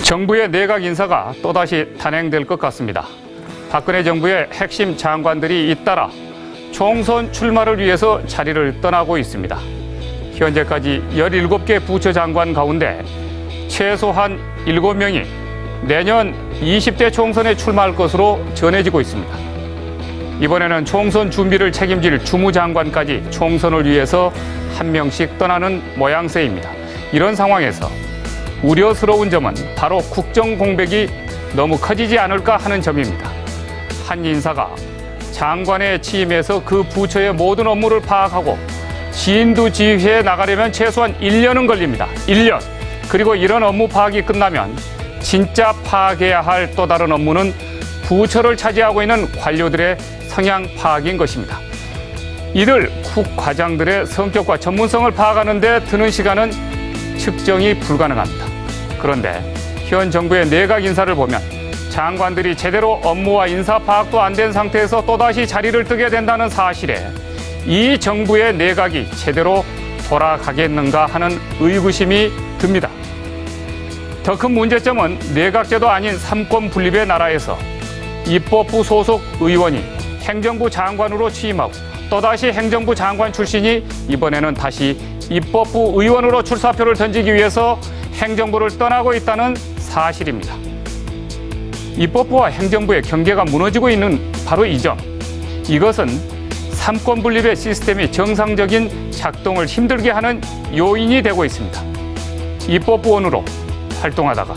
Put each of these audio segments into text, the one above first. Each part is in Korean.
정부의 내각 인사가 또다시 단행될 것 같습니다. 박근혜 정부의 핵심 장관들이 잇따라 총선 출마를 위해서 자리를 떠나고 있습니다. 현재까지 17개 부처 장관 가운데 최소한 7명이 내년 20대 총선에 출마할 것으로 전해지고 있습니다. 이번에는 총선 준비를 책임질 주무장관까지 총선을 위해서 한 명씩 떠나는 모양새입니다. 이런 상황에서 우려스러운 점은 바로 국정 공백이 너무 커지지 않을까 하는 점입니다. 한 인사가 장관에 취임해서 그 부처의 모든 업무를 파악하고 진두지휘해 나가려면 최소한 1년은 걸립니다. 1년. 그리고 이런 업무 파악이 끝나면 진짜 파악해야 할 또 다른 업무는 부처를 차지하고 있는 관료들의 성향 파악인 것입니다. 이들 국과장들의 성격과 전문성을 파악하는 데 드는 시간은 측정이 불가능합니다. 그런데 현 정부의 내각 인사를 보면 장관들이 제대로 업무와 인사 파악도 안 된 상태에서 또다시 자리를 뜨게 된다는 사실에 이 정부의 내각이 제대로 돌아가겠는가 하는 의구심이 듭니다. 더 큰 문제점은 내각제도 아닌 삼권 분립의 나라에서 입법부 소속 의원이 행정부 장관으로 취임하고 또다시 행정부 장관 출신이 이번에는 다시 입법부 의원으로 출사표를 던지기 위해서 행정부를 떠나고 있다는 사실입니다. 입법부와 행정부의 경계가 무너지고 있는 바로 이 점. 이것은 삼권 분립의 시스템이 정상적인 작동을 힘들게 하는 요인이 되고 있습니다. 입법부원으로 활동하다가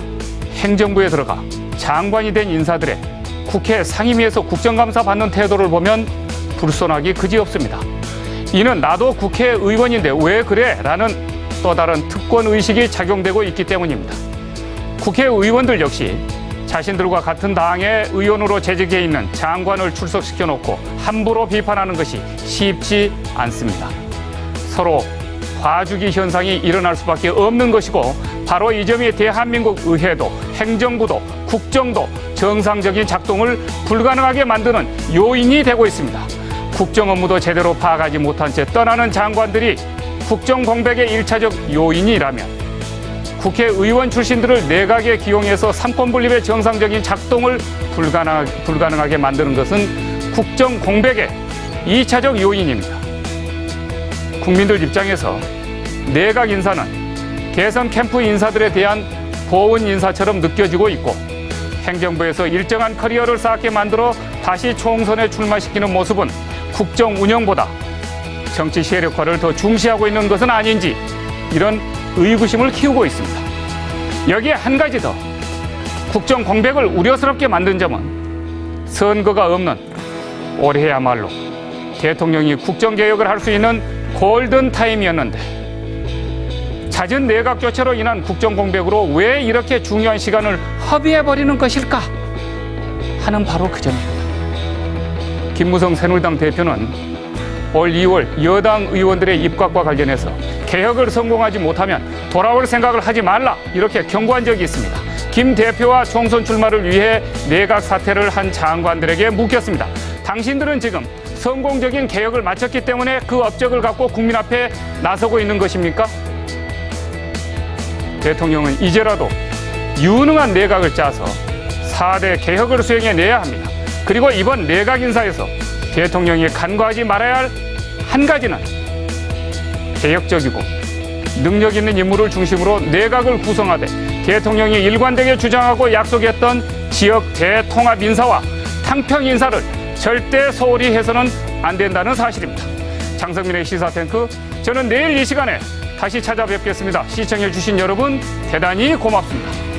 행정부에 들어가 장관이 된 인사들의 국회 상임위에서 국정감사 받는 태도를 보면 불손하기 그지없습니다. 이는 나도 국회의원인데 왜 그래? 라는 또 다른 특권의식이 작용되고 있기 때문입니다. 국회의원들 역시 자신들과 같은 당의 의원으로 재직해 있는 장관을 출석시켜놓고 함부로 비판하는 것이 쉽지 않습니다. 서로 봐주기 현상이 일어날 수밖에 없는 것이고 바로 이 점이 대한민국 의회도 행정부도 국정도 정상적인 작동을 불가능하게 만드는 요인이 되고 있습니다. 국정 업무도 제대로 파악하지 못한 채 떠나는 장관들이 국정 공백의 1차적 요인이라면 국회의원 출신들을 내각에 기용해서 삼권 분립의 정상적인 작동을 불가능하게 만드는 것은 국정 공백의 2차적 요인입니다. 국민들 입장에서 내각 인사는 대선 캠프 인사들에 대한 보은 인사처럼 느껴지고 있고 행정부에서 일정한 커리어를 쌓게 만들어 다시 총선에 출마시키는 모습은 국정 운영보다 정치 세력화를 더 중시하고 있는 것은 아닌지 이런 의구심을 키우고 있습니다. 여기에 한 가지 더 국정 공백을 우려스럽게 만든 점은 선거가 없는 올해야말로 대통령이 국정개혁을 할 수 있는 골든타임이었는데 잦은 내각 교체로 인한 국정 공백으로 왜 이렇게 중요한 시간을 허비해버리는 것일까 하는 바로 그 점입니다. 김무성 새누리당 대표는 올 2월 여당 의원들의 입각과 관련해서 개혁을 성공하지 못하면 돌아올 생각을 하지 말라 이렇게 경고한 적이 있습니다. 김 대표와 총선 출마를 위해 내각 사퇴를 한 장관들에게 묻겠습니다. 당신들은 지금 성공적인 개혁을 마쳤기 때문에 그 업적을 갖고 국민 앞에 나서고 있는 것입니까? 대통령은 이제라도 유능한 내각을 짜서 4대 개혁을 수행해내야 합니다. 그리고 이번 내각 인사에서 대통령이 간과하지 말아야 할 한 가지는 개혁적이고 능력 있는 인물을 중심으로 내각을 구성하되 대통령이 일관되게 주장하고 약속했던 지역 대통합 인사와 탕평 인사를 절대 소홀히 해서는 안 된다는 사실입니다. 장성민의 시사탱크, 저는 내일 이 시간에 다시 찾아뵙겠습니다. 시청해 주신 여러분 대단히 고맙습니다.